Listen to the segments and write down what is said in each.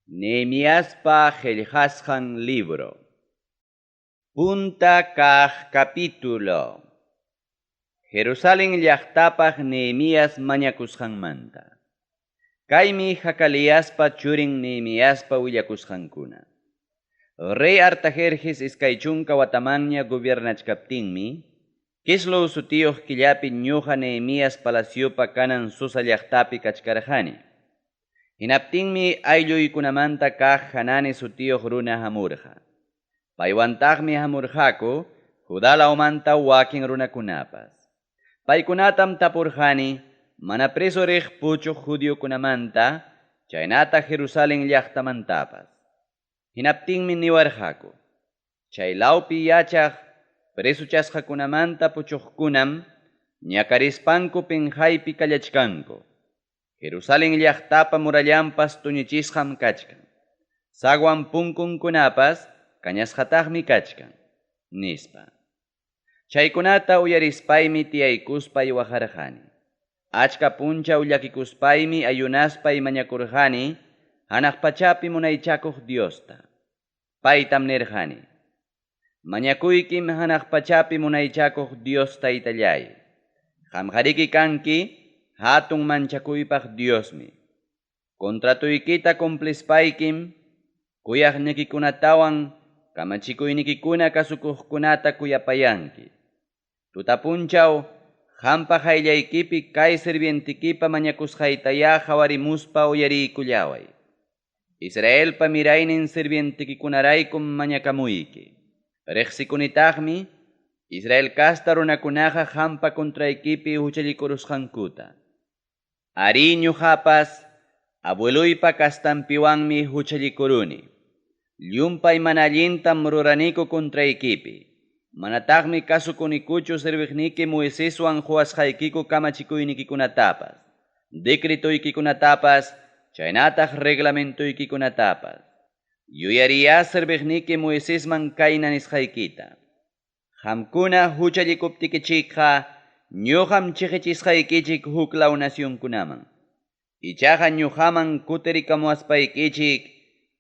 Nehemíaspa qillqasqan libro. Punta kaq capítulo. Jerusalén llaqtapaq Nehemías mañakusqanmanta. Kaymi Hakaliaspa churin Nehemíaspa willakusqankuna. Rey Artajerjes iskay chunka watamanña gobiernachkaptinmi, Kislew sutiyuq killapi ñuqa Nehemías palaciopa kanan Susa llaqtapi kachkarqani. Hinaptinmi aylluykunamanta kaq Hanani sutiyuq runa hamurqa. Paywantaqmi hamurqaku Judalawmanta wakin runakunapas. Paykunatam tapurqani mana preso riq puchuq judiokunamanta chaynata Jerusalén llaqtamantapas. Hinaptinmi niwarqaku, chaylawpi yachaq preso chasqakunamanta puchuqkunam ñakarispanku penjaypi kallachkanku. Jerusalén llaqtapa murallampas tuñichisqam kachkan. Sagwan punkunkunapas kañasqataqmi kachkan, nispa. Chaykunata uyarispaymi tiyaykuspay waqarqani. Achka punchaw llakikuspaymi ayunaspay mañakurqani hanaq pachapi munaychakuq Diosta. Paytam nirqani, mañakuykim hanaq pachapi munaychakuq Dios taytallay. Qamqariki kanki hatun manchakuypaq Diosmi. Kontratuykita cumplispaykim kuyaqnikikunatawan kamachikuynikikuna kasukuqkunata kuyapayanki. Tutapunchaw qampa qayllaykipi kay sirvientikipa mañakusqaytaya qhawarimuspa uyariykullaway. Israelpa miraynin sirvientikikunaraykum mañakamuyki. Riqsikunitaqmi Israel kasta runakunaqa qampa kontraykipi huchallikurusqankuta. Ari ñuqapas abueluypa kastanpiwanmi huchallikuruni. Llumpay mana allintam ruraniku kontraykipi. Manataqmi kasukunikuchu sirviqniki Moiseswan quwasqaykiku kamachikuynikikunatapas, decretuykikunatapas, chaynataq reglamentuykikunatapas. Yuyariya sirviqniki Moisesman kayna nisqaykita. Qamkuna huchallikuptikichikqa ñuqam chiqichisqaykichik huklaw nacionkunaman. Ichaqa ñuqaman kutirikamuwaspaykichik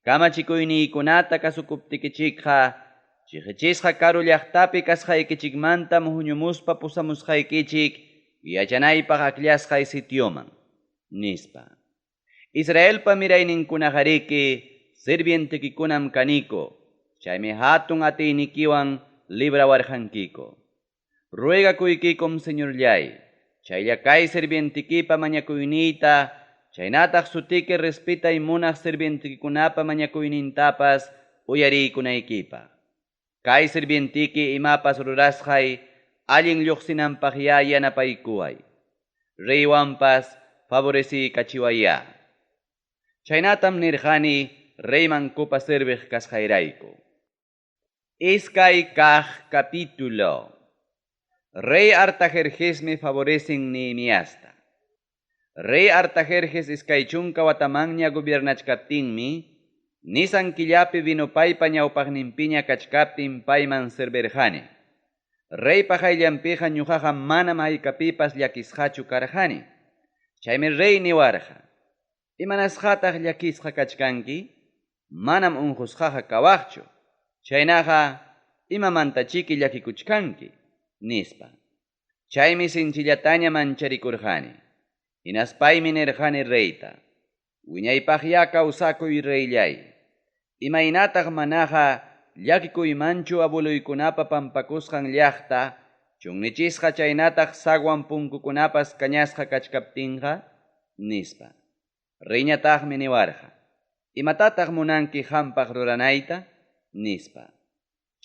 kamachikuyniykunata kasukuptikichikqa chiqichisqa karu llaqtapi kasqaykichikmantam huñumuspa pusamusqaykichik yachanaypaq akllasqay sitioman, nispa. Israelpa mirayninkunaqariki sirvientikikunam kaniku, chaymi hatun atiynikiwan librawarqankiku. Ruegakuykikum Señorllay, chaylla kay sirvientikipa mañakuyniyta, chaynataq sutiki respetay munaq sirvientikikunapa mañakuynintapas uyariykunaykipaq. Kay sirvientiki imapas rurasqay allin lluqsinanpaq yanapaykuway. Reywanpas favoreciykachivaya. Chaynatam nirqani reyman kupa sirviq kasqayrayku. Iskay kaq capítulo. Rey Artajerjesmi favorecen Nehemíasta. Rey Artajerjes iskay chunka watamanña gobiernachkaptinmi nisan killapi vinupaypa ñawpaqninpiña kachkaptin payman servirqani. Reypa qayllanpiqa ñuqaqa manam haykapipas llakisqachu karqani. Chaymi rey niwarqa, imanasqataq llakisqa kachkanki? Manam unqusqaqa kawaqchu. Chaynaqa imamantachiki llakikuchkanki, nispa. Chaymi sinchillataña mancharikurqani. Hinaspaymi nirqani reyta, wiñaypaqya kawsakuy reyllay. Imaynataq manaqa llakikuymanchu abuluykunapa pampakusqan llaqta, chunnichisqa chaynataq sagwan punkukunapas kañasqa kachkaptinqa, nispa. Reyñataqmi niwarqa, imatataq munanki qampaq ruranayta, nispa.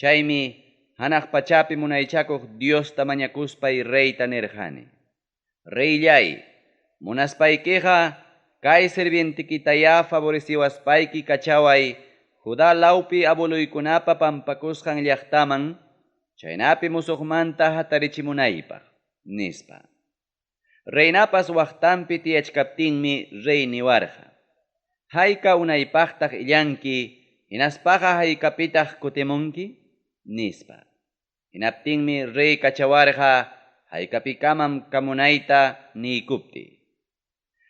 Chaymi hanaq pachapi munaychakuq Diosta mañakuspay reyta nirqani. Reyllay, munaspaykiqa kay sirvientikitaya favoreciwaspayki kachaway Judalawpi abuluykunapa pampakusqan llaqtaman, chaynapi musuqmanta hatarichimunaypaq, nispa. Reynapas waqtanpi tiyachkaptinmi rey niwarqa, hayka unaypaqtaq illanki, hinaspaqa haykapitaq kutimunki, nispa. Hinaptinmi rey kachawarqa haykapikamam kamunayta niykupti.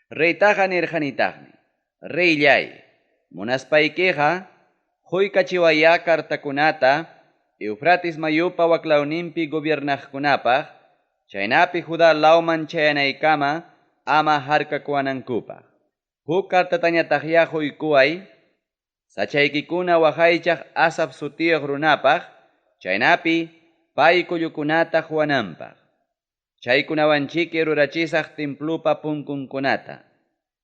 Reytaqa nirqanitaqmi, reyllay, Munaspaykiqa quykachiwaya kartakunata Eufrates mayupa waklawninpi gobiernaqkunapaq chaynapi Judá lawman chayanaykama ama harkakuanankupaq. Huk kartatañataqya quykuway sachaykikuna waqaychaq Asaf sutiyuq runapaq chaynapi pay kullukunata huwananpaq. Chaykunawanchiki rurachisaq templupa punkunkunata,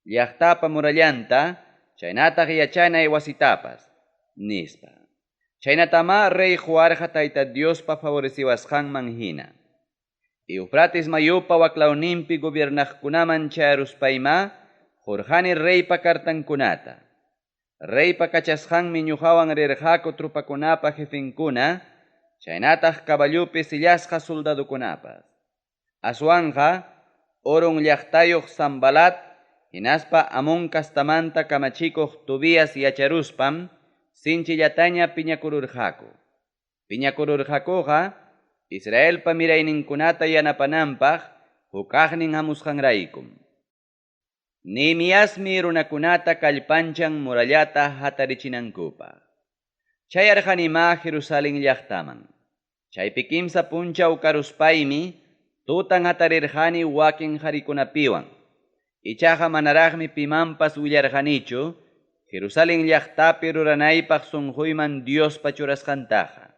llaqtapa murallanta, chaynataq yachanay wasitapas, nispa. Chaynatama rey huarqa tayta Diospa favoreciwasqanman hina. Eufrates mayupa waklawninpi gobiernaqkunaman chayaruspayma, Jorjani reypa kartankunata. Reypa kachasqanmi ñuqawan rirqaku trupakunapa jefinkuna, chaynataq caballupi sillasqa soldadukunapas. Aswanja, orun llaqtayuq Sambalat, hinaspa Amon kastamanta kamachikuq Tobías yacharuspam, sinchillataña piñakururqaku. Piñakururqakuqa, Israelpa mirayninkunata yanapananpaq, hukaqnin hamusqanraykum. Nehemiasmi runakunata kallpanchan murallata hatarichinankupa. Chayarqanima Jerusalén llaqtaman. Chaypi kimsa punchaw karuspaymi, tutan hatarirqani wakin qarikunapiwan. Ichaqa manaraqmi pimanpas willarqanichu, Jerusalén llaqtapi ruranaypaq sunquyman Diospa churasqantaqa.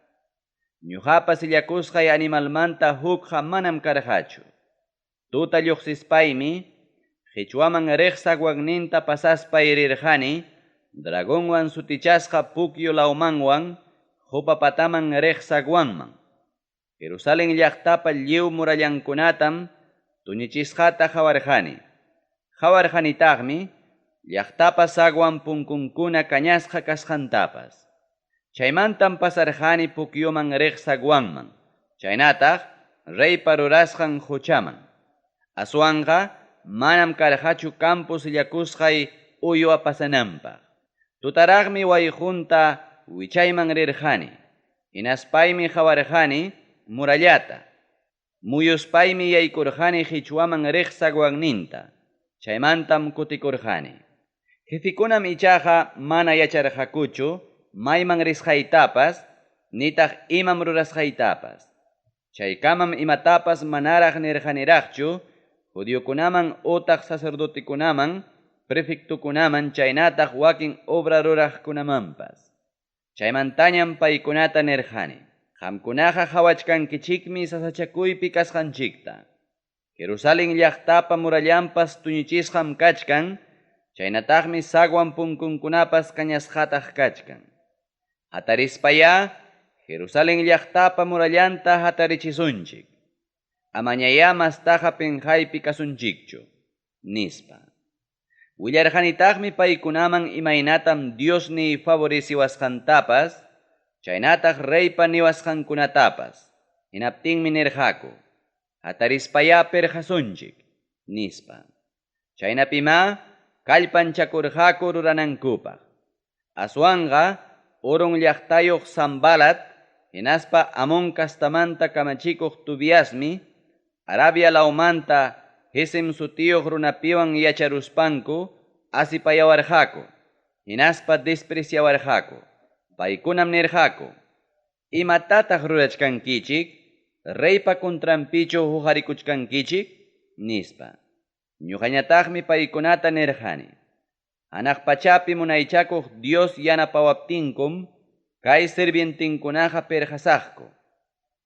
Ñuqapa sillakusqay animalmanta hukqa manam karqachu. Tuta lluqsispaymi, Qhichwaman riqsaq waqninta pasaspay rirqani, dragonwan sutichasqa pukyu lawmanwan, hupapataman riqsaqwanman. Jerusalén llaqtapa lliw murallankunatam tuñichisqata hawarqani. Hawarqanitaqmi llaqtapa sagwan punkunkuna kañasqa kasqantapas. Chaymantam pasarqani pukyuman riqsaqwanman. Chaynataq reypa rurasqan huchaman. Aswanqa manam karqachu campo sillakusqay uywa pasananpaq. Tutaraqmi wayjunta wichayman rirqani. Hinaspaymi hawarqani murallata. Muyuspaymi yaykurqani Qhichwaman riqsaq waqninta. Chaymantam kutikurqani. Jefikunam ichaqa mana yacharqakuchu mayman risqaytapas, nitaq imam rurasqaytapas. Chaykamam imatapas manaraq nirqaniraqchu, judiokunaman utaq sacerdotikunaman, prefectukunaman chaynataq wakin obra ruraqkunamanpas. Chaymantañam paykunata nirqani. Qamkunaqa hawachkankichikmi sasachakuypi kasqanchikta. Jerusalén llaqtapa murallanpas tuñichisqam kachkan, chaynataqmi sagwan punkunkunapas kañasqataq kachkan. Hatarispaya, Jerusalén llaqtapa murallanta hatarichisunchik. Amañaya mastaqa penjaypi kasunchikchu, nispa. Willarqanitaqmi paykunaman imaynatam Dios ni favoreciwasqantapas, chaynataq reypa niwasqankunatapas, hinaptinmi nirqaku, hatarispaya perjasunchik, nispa. Chaynapima, kallpanchakurqaku ruranankupaq. Aswanqa, orun llaqtayuq Sambalat, hinaspa Amon kastamanta kamachikuq Tobíasmi, Arabia lawmanta Gesem sutiyuq runapiwan yacharuspanku, asipayawarqaku, hinaspa despreciawarqaku. Paykunam nirqaku, imatataq rurachkankichik, reypa kontranpichu huqarikuchkankichik, nispa. Ñuqañataqmi paykunata nirqani. Hanaq pachapi munaychakuq Dios yanapawaptinkum, kay sirvientinkunaqa perjasaqku.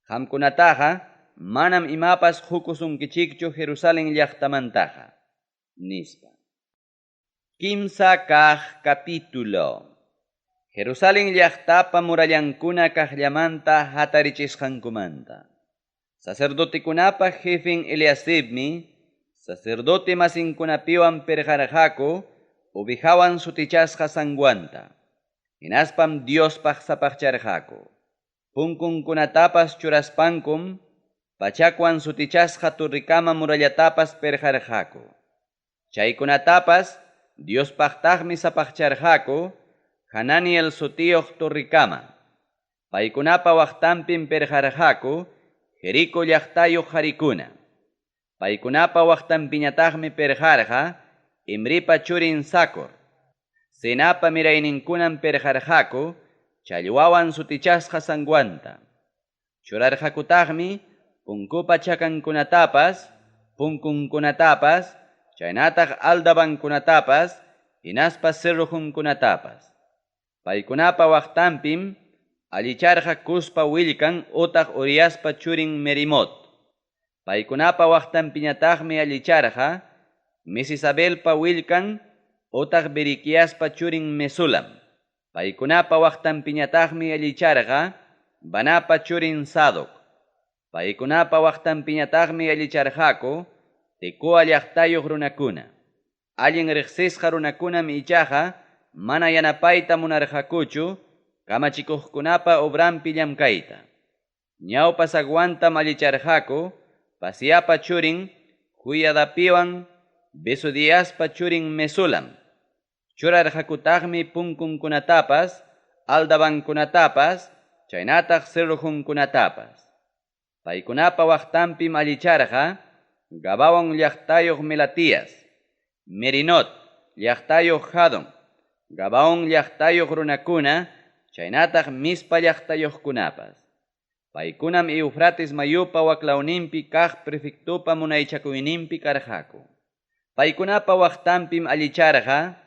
Qamkunataqa manam imapas hukusunkichikchu Jerusalén llaqtamantaqa, nispa. Kimsa kaq capítulo. Jerusalén llaqtapa murallankuna kaqllamanta hatarichisqankumanta. Sacerdotekunapa jefin Eliasibmi, sacerdote masinkunapiwan perjarqaku, ubijawan sutichasqa sanguanta. Hinaspam Diospaq sapaqcharqaku. Punkunkunatapas churaspankum, pachakwan sutichasqa turrikama murallatapas perjarqaku. Chaykunatapas Diospaqtaqmi sapaqcharqaku, Hananiel sutiyuq turrikama. Paykunapa waqtanpin perjarqaku, Jericó llaqtayuq qarikuna. Paykunapa waqtanpiñataqmi perjarqa, Imripa churin Zacor. Sinapa mirayninkunan perjarqaku, challwawan sutichasqa sanguanta. Churarqakutaqmi punkupa chakankunatapas, punkunkunatapas, chaynataq aldabankunatapas, hinaspas cerrojunkunatapas. Paykunapa waqtanpim allicharqa Cuspa willkan utaq Uriaspa churin Merimot. Paykunapa waqtanpiñataqmi allicharqa Mesisabelpa willkan utaq Beriquiaspa churin Mesulam. Paykunapa waqtanpiñataqmi allicharqa Banapa churin Sadoc. Paykunapa waqtanpiñataqmi allicharqaku Tekoa llaqtayuq runakuna. Allin riqsisqa runakunam ichaqa mana yanapayta munarqakuchu kamachikuqkunapa obranpi llamkayta. Ñawpa sagwantam allicharqaku Pasiapa churin Huyadapiwan Besudiaspa churin Mesulam. Churarqakutaqmi punkunkunatapas, aldabankunatapas, chaynataq cerrojunkunatapas. Paykunapa waqtanpim allicharqa Gabawan llaqtayuq Melatias, Merinot llaqtayuq Jadon, Gabaon llaqtayuq runakuna, chaynataq Mispa llaqtayuqkunapas. Paykunam Eufrates mayupa waklawninpi kaq prefectupa munaychakuyninpi karqaku. Paykunapa waqtanpim allicharqa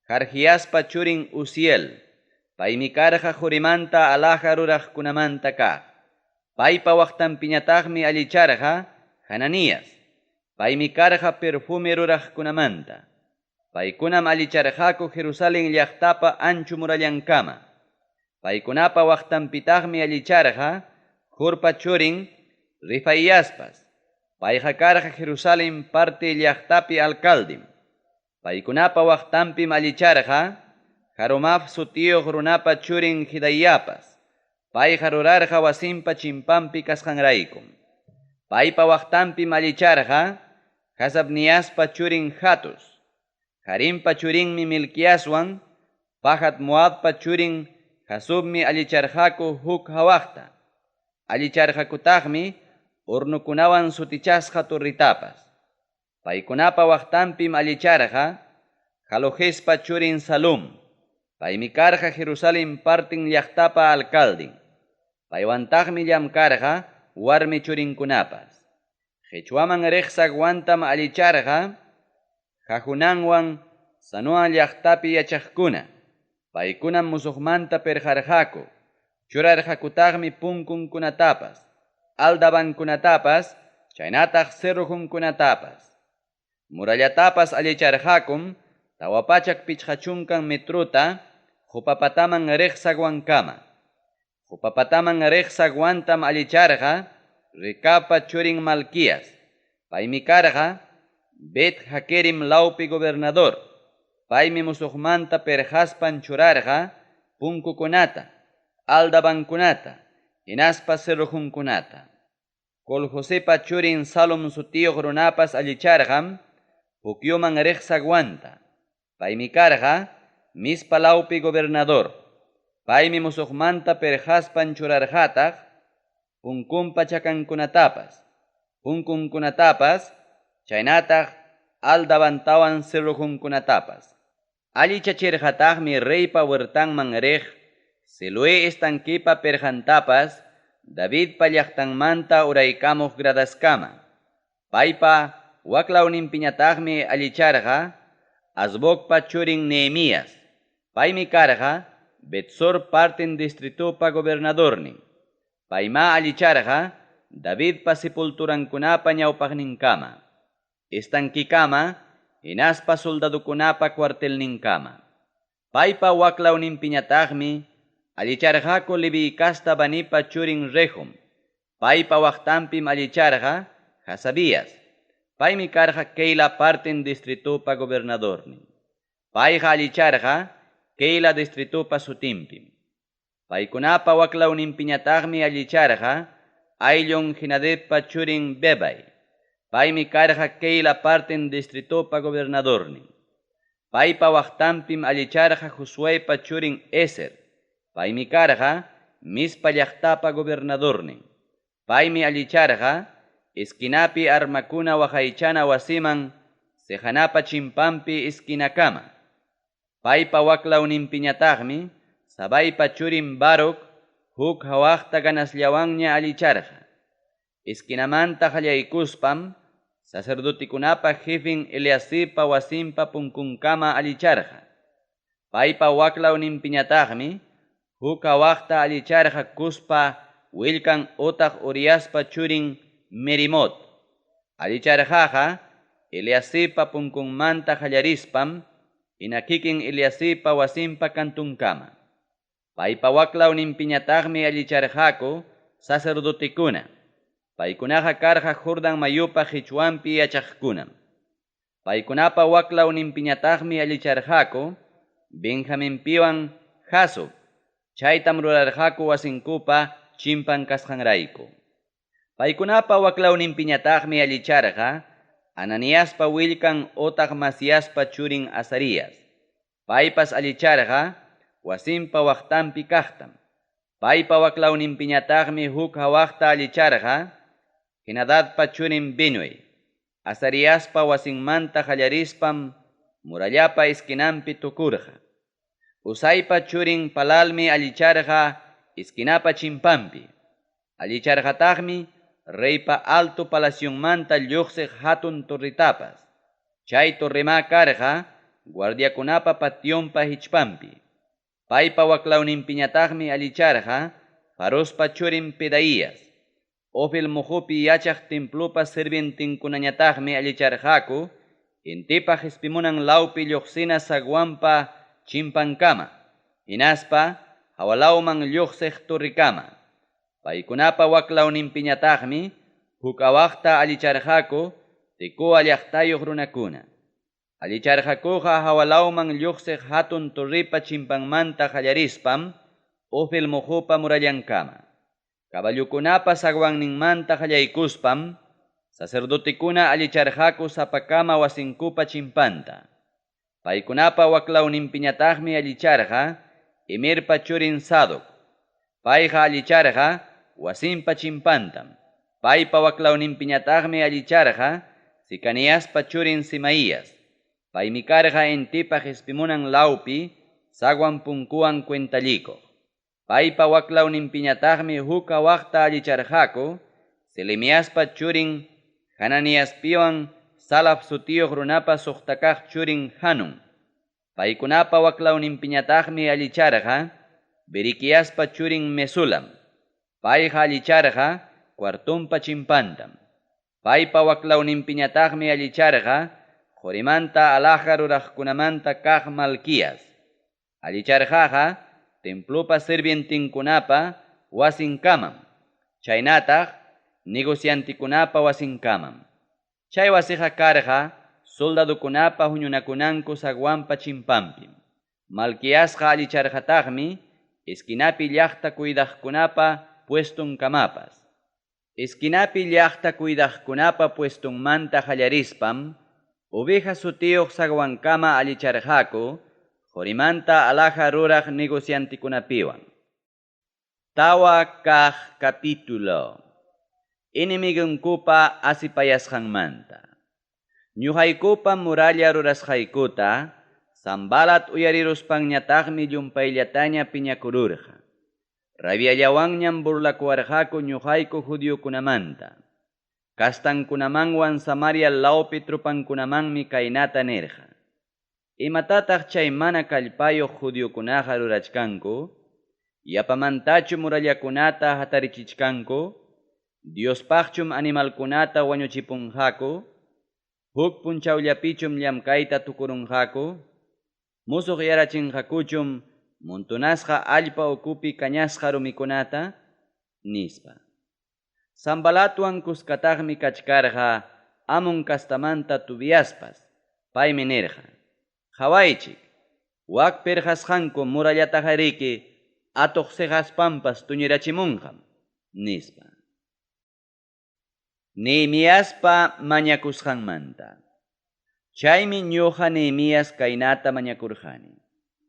Jargiaspa churin Uziel. Paymi karqa Jorimanta alaja ruraqkunamanta kaq. Paypa waqtanpiñataqmi allicharqa Hananias. Paymi karqa perfume ruraqkunamanta. Paykunam allicharqaku Jerusalén llaqtapa anchu murallankama. Paykunapa waqtanpitaqmi allicharqa Jurpa churin Rifaiaspas. Payqa karqa Jerusalén parte llaqtapi alcaldim. Paykunapa waqtanpim allicharqa Jarumaf sutiyuq runapa churin Hidayapas. Payqa rurarqa wasinpa chimpampi kasqanraykum. Paypa waqtanpim allicharqa Hasabniaspa churin Hatus. Harimpa churinmi Milquiaswan, Pahat Moabpa churin Hasubmi allicharqaku huk hawaqta. Allicharqakutaqmi urnukunawan sutichasqa turritapas. Paykunapa waqtanpim allicharqa Jalojespa churin Salum. Paymi karqa Jerusalén partin llaqtapa alcaldin. Paywantaqmi llamkarqa warmi churinkunapas. Qhichwaman riqsaq wantam allicharqa Jajunanwan Sanoa llaqtapi yachaqkuna. Paykunam musuqmanta perjarqaku. Churarqakutaqmi punkunkunatapas, aldabankunatapas, chaynataq cerrojunkunatapas. Murallatapas allicharqakum tawapachak pichqachunkan metruta Jupapataman riqsaq wankama. Jupapataman riqsaq wantam allicharqa Rekapa churin Malquias. Paymi karqa Bet Hakerim laupi gobernador. Paymi musuqmanta perjaspan churarqa punkukunata, aldabankunata, hinaspa cerrojunkunata. Kol Josepa churin Salom sutiyuq runapas allicharqam pukyuman riqsaq wanta. Paymi karqa Mispa laupi gobernador. Paymi musuqmanta perjaspan churarqataq punkunpa chakankunatapas, punkunkunatapas, chaynataq aldabantawan cerrojunkunatapas. Allichachirqataqmi reypa huertanman riq Siloé estanquipa perjantapas Davidpa llaqtanmanta uraykamuq gradaskama. Paypa waklawninpiñataqmi allicharqa Azbokpa churin Nehemías. Paymi karqa Betsor partin distritupa gobernadornin. Payma allicharqa Davidpa sepulturankunapa ñawpaqninkama. Estanquikama hinaspa soldadukunapa cuartelninkama. Paypa waklawninpiñataqmi allicharqaku Levi kasta Banipa churin Rehum. Paypa waqtanpim allicharqa Hasabías. Paymi karqa Keila partin distritupa gobernadornin. Payqa allicharqa Keila distritupa sutinpim. Paykunapa waklawninpiñataqmi allicharqa Ayllon Hinadeppa churin Bebay. Paymi karqa Keila partin distritupa gobernadornin. Paypa waqtanpim allicharqa Josuepa churin Eser. Paymi karqa Mispa llaqtapa gobernadornin. Paymi allicharqa Esquinapi armakuna waqaychana wasiman Sejanapa chimpampi esquinakama. Paypa waklawninpiñataqmi Sabaypa churin Baruc huk hawaqta ganasllawanña allicharqa. Esquinamanta qallaykuspam sacerdotikunapa jefin Eliasibpa wasinpa punkunkama allicharqa. Paypa waklawninpiñataqmi huk hawaqta allicharqa kuspa willkan utaq Uriaspa churin Merimot. Allicharqaqa Eliasibpa punkunmanta qallarispam inakikin Eliasibpa wasinpa kantunkama. Paypa waklawninpiñataqmi allicharqaku sacerdotikuna. Paykunaqa karqa Jordan mayupa qichwanpi yachaqkunam. Paykunapa waklawninpiñataqmi allicharqaku Benjaminpiwan Jasub. Chaytam rurarqaku wasinkupa chimpan kasqanrayku. Paykunapa waklawninpiñataqmi allicharqa Ananiaspa willkan utaq Masiaspa churin Azarías. Paypas allicharqa wasinpa waqtanpi kaqtam. Paypa waklawninpiñataqmi huk hawaqta allicharqa Henadadpa churin Binui. Azaríaspa wasinmanta qallarispam murallapa esquinanpi tukurqa. Usaypa churin Palalmi allicharqa esquinapa chimpanpi. Allicharqataqmi reypa alto palacionmanta lluqsiq hatun torritapas. Chay torrima karqa guardiakunapa pationpa hichpampi. Paypa waklawninpiñataqmi allicharqa Farospa churin Pedaías. Ofel muhupi yachaq templopa sirvientinkunañataqmi allicharqaku intipa hispimunan laupi lluqsina sagwanpa chimpankama. Hinaspa hawalawman lluqsiq torrikama. Paykunapa waklawninpiñataqmi huk hawaqta allicharqaku Tekoa llaqtayuq runakuna. Allicharqakuqa hawalawman lluqsiq hatun torripa chimpanmanta qallarispam Ofel muhupa murallankama. Caballukunapa sagwanninmanta qallaykuspam sacerdotikuna allicharqaku sapakama wasinkupa chimpanta. Paykunapa waklawninpiñataqmi allicharqa Emerpa churin Sadoc. Payqa allicharqa wasinpa chimpantam. Paypa waklawninpiñataqmi allicharqa Sicaniaspa churin Semaías. Paymi karqa intipa hispimunan laupi sagwan punkuwan cuentalliko. Paypa waklawninpiñataqmi huk hawaqta allicharqaku Selemiaspa churin Hananiaspiwan Salaf sutiyuq runapa suqtakaq churin Hanun. Paykunapa waklawninpiñataqmi allicharqa Beriquiaspa churin Mesulam. Payqa allicharqa cuartumpa chimpantam. Paypa waklawninpiñataqmi allicharqa Jorimanta alaqa ruraqkunamanta kaq Malquias. Allicharqaqa templopa sirvientinkunapa wasinkamam. Chaynataq negociantikunapa wasinkamam. Chay wasiqa karqa soldadukunapa huñunakunanku sagwanpa chimpampi. Malquiasqa allicharqataqmi esquinapi llaqta cuidaqkunapa puestunkamapas. Esquinapi llaqta cuidaqkunapa puestunmanta qallarispam oveja sutiyuq sagwankama allicharqaku Jorimanta alaja ruraq negociantikunapiwan. Tawa kaq capítulo. Inimigungkupa asipayasqanmanta. Ñuqaykupa muralla rurasqaykuta Sanbalat uyariruspanñataqmi llumpayllataña piñakururqa. Rabiallawanñam burlakuwarqaku ñuqayku judiokunamanta. Kastankunamanwan Samaria laupi trupankunamanmi kaynata nirqa. Imatataq chay mana kallpayuq judiokunaqa rurachkanku, yapamantachu murallakunata hatarichichkanku, Diospaqchum animalkunata wañuchipunqaku, huk punchawllapichum llamkayta tukurunqaku, musuq yarachinqakuchum montunasqa allpa ukupi kañasqa rumikunata, nispa. Sanbalatuwan kuskataqmi kachkarqa amun kastamanta Tobiaspas, paymi nirqa. Hawaychik, wak perjasqanku murallataqa riki atuq sejaspanpas tuñirachimunqam, nispa. Nehemiaspa mañakusqanmanta. Chaymi ñuqa Nehemias kaynata mañakurqani.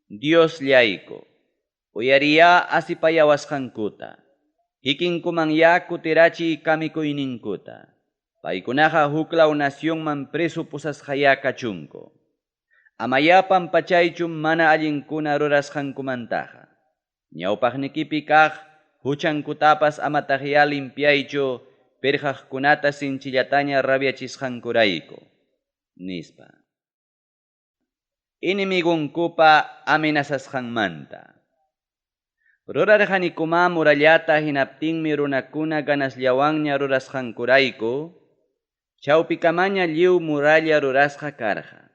Dios llayku, uyariya asipayawasqankuta. Hikinkuman ya kutirachiy kamikuyninkuta. Paykunaqa huklaw nacionman preso pusasqaya kachunku. Amayapan pachaychum mana allinkuna rurasqankumantaqa. Ñawpaqnikipi kaq huchankutapas amataqya limpiaychu pirqaqkunata sinchillataña rabiachisqankurayku. Nispa. Inimigunkupa amenazasqanmanta. Rurarqanikuma murallata hinaptinmi runakuna ganasllawanña rurasqankurayku, chawpikamaña lliw muralla rurasqa karqa.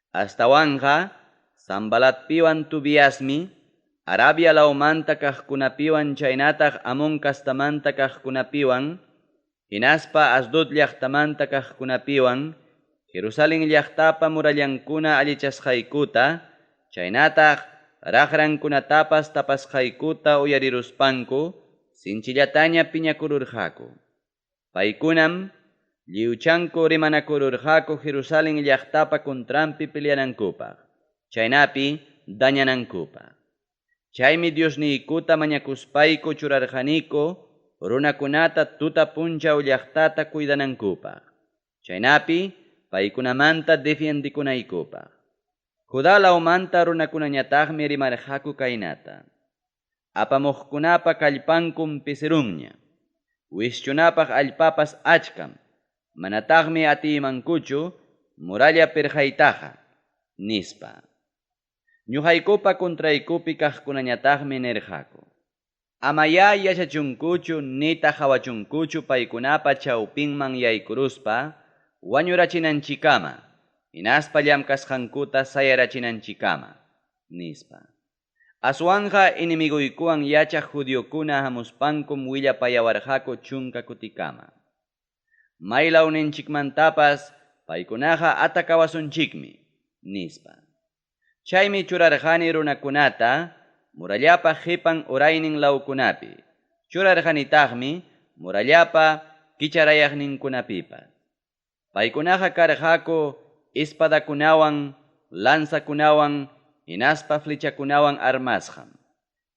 Astawanqa, Sambalatpiwan Tobiasmi, Arabia laumanta kaqkunapiwan chaynataq Amon kastamanta kaqkunapiwan, hinaspa Asdod llaqtamanta kaqkunapiwan, Jerusalén llaqtapa murallankuna allichasqaykuta, chaynataq raqrankunatapas tapasqaykuta uyariruspanku, sinchillataña piñakururqaku. Paykunam lliwchanku rimanakururqaku Jerusalén llaqtapa kontranpi peleanankupaq, chaynapi dañanankupaq. Chaymi Diosniykuta mañakuspayku churarqaniku runakunata tuta punchaw llaqtata cuidanankupaq. Chaynapi paykunamanta defiendikunaykupaq. Judá laumanta runakunañataqmi rimarqaku kaynata. Apamuqkunapa kallpankum pisirunña. Wischunapaq allpapas achkam. Manataqmi atimankuchu muralla pirqaytaqa, nispa. Ñuqaykupa kontraykupi kaqkunañataqmi nirqaku. Amaya yachachunkuchu nita hawachunkuchu paykunapa chawpinman yaykuruspa wañurachinanchikama, hinaspa llamkasqankuta sayarachinanchikama, nispa. Aswanqa inimiguykuwan yachaq judiokuna hamuspankum willapayawarqaku chunka kutikama. Maylawninchikmantapas paykunaqa atakawasunchikmi, nispa. Chaymi churarqani runakunata murallapa qipan uraynin lawkunapi. Churarqanitaqmi murallapa kicharayaqninkunapipas. Paykunaqa karqaku espadakunawan, lanzakunawan, hinaspa flechakunawan armasqam.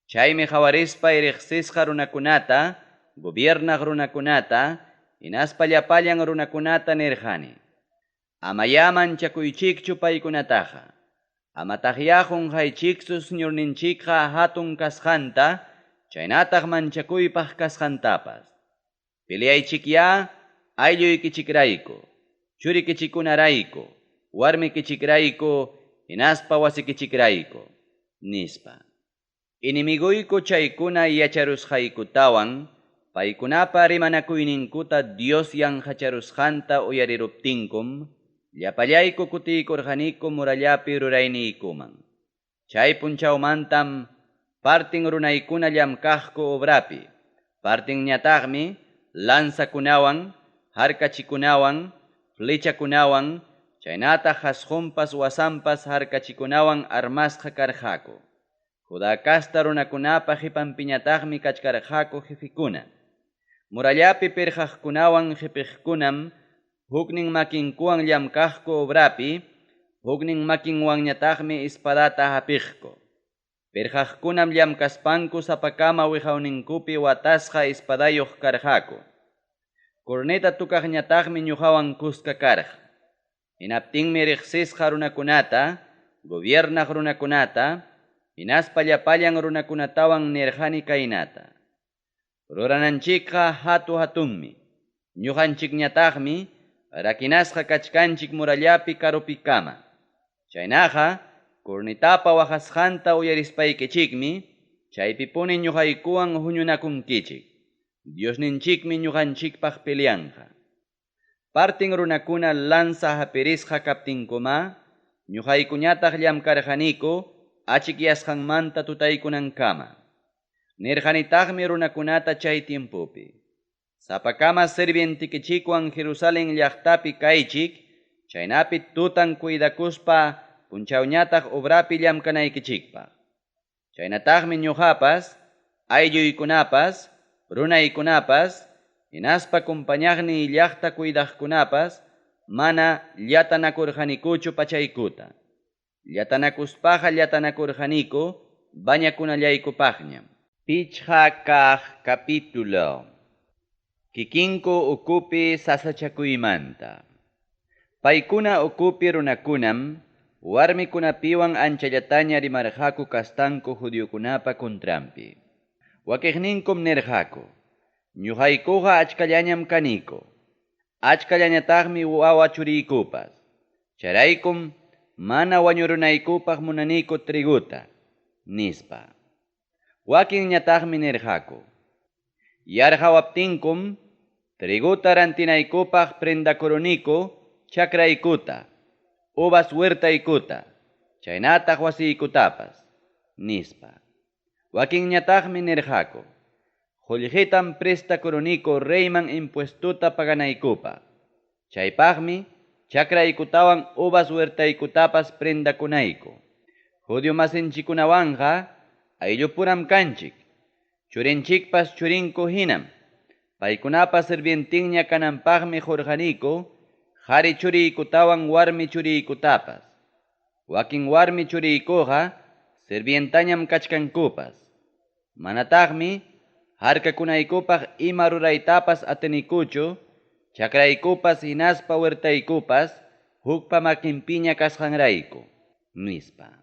Chaymi qhawarispa riqsisqa runakunata, gobiernaq runakunata, hinaspa llapallan runakunata nirqani. Amaya manchakuychikchu paykunataqa. Amataqya qunqaychiksu Señorninchikqa hatun kasqanta, chaynataq manchakuypaq kasqantapas. Peleaychikya aylluykichikrayku, churikichikunarayku, warmikichikrayku, hinaspa wasikichikrayku, nispa. Inimiguyku chaykuna yacharusqaykutawan, paykunapa rimanakuyninkuta Dios yanqacharusqanta uyariruptinkum, llapallayku kutiykurqaniku murallapi rurayniykuman. Chay punchawmantam partin runaykuna llamkaqku obrapi, partinñataqmi lanzakunawan, harkachikunawan, flechakunawan, chaynataq hasqunpas wasanpas harkachikunawan armasqa karqaku. Judá kasta runakunapa qipanpiñataqmi kachkarqaku jefikuna. Murallapi pirqaqkunawan jepiqkunam huknin makinkuwan llamkaqku obrapi, huknin makinwanñataqmi espadata hapiqku. Pirqaqkunam llamkaspanku sapakama wiqawninkupi watasqa espadayuq karqaku. Corneta tukaqñataqmi ñuqawan kuska karqa. Hinaptinmi riqsisqa runakunata, gobiernaq runakunata, hinaspa llapallan runakunatawan nirqani kaynata. Rurananchikqa hatunmi. Ñuqanchikñataqmi rakinasqa kachkanchik murallapi karupikama. Chaynaqa kurnitapa waqasqanta uyarispaykichikmi, chaypipuni ñuqaykuwan huñunakunkichik. Diosninchikmi ñuqanchikpaq peleanqa. Partin runakuna lanza hapirisqa kaptinkuma, ñuqaykuñataq llamkarqaniku achikyasqanmanta tutaykunankama. Nirqanitaqmi runakunata chay tiempupi. Sapakama sirvientikichikwan Jerusalén llaqtapi kaychik, chaynapi tutan cuidakuspa punchawñataq obrapi llamkanaykichikpaq. Chaynataqmi ñuqapas, aylluykunapas, runaykunapas, hinaspa kumpañaqni llaqta cuidaqkunapas, mana llatanakurqanikuchu pachaykuta. Llatanakuspaqa llatanakurqaniku bañakunallaykupaqñam. Pichqa kaq capítulo. Kikinku ukupi sasachakuymanta. Paykuna ukupi runakunam warmikunapiwan anchallataña rimarqaku kastanku judiokunapa kontrampi. Wakiqninkum nirqaku, ñuqaykuqa achkallañam kaniku, achkallañataqmi wawa churiykupas. Charaykum mana wañurunaykupaq munaniku triguta, nispa. Wakinñataqmi nirqaku, yarqawaptinkum triguta rantinaykupaq prendakuruniku chakraykuta, uvas huertaykuta, chaynataq wasiykutapas, nispa. Wakinñataqmi nirqaku, qullqitam prestakuruniku reyman impuestuta paganaykupaq. Chaypaqmi chakraykutawan uvas huertaykutapas prendakunayku. Judio masinchikunawanqa ayllupuram kanchik, churinchikpas churinku hinam. Paykunapas sirvientinña kananpaqmi qurqaniku, qhari churiykutawan warmi churiykutapas. Wakin warmi churiykuqa sirvientañam kachkankupas. Manataqmi harkakunaykupaq ima ruraytapas atinikuchu, chakraykupas hinaspa huertaykupas hukpa makinpiña kasqanrayku, nispa.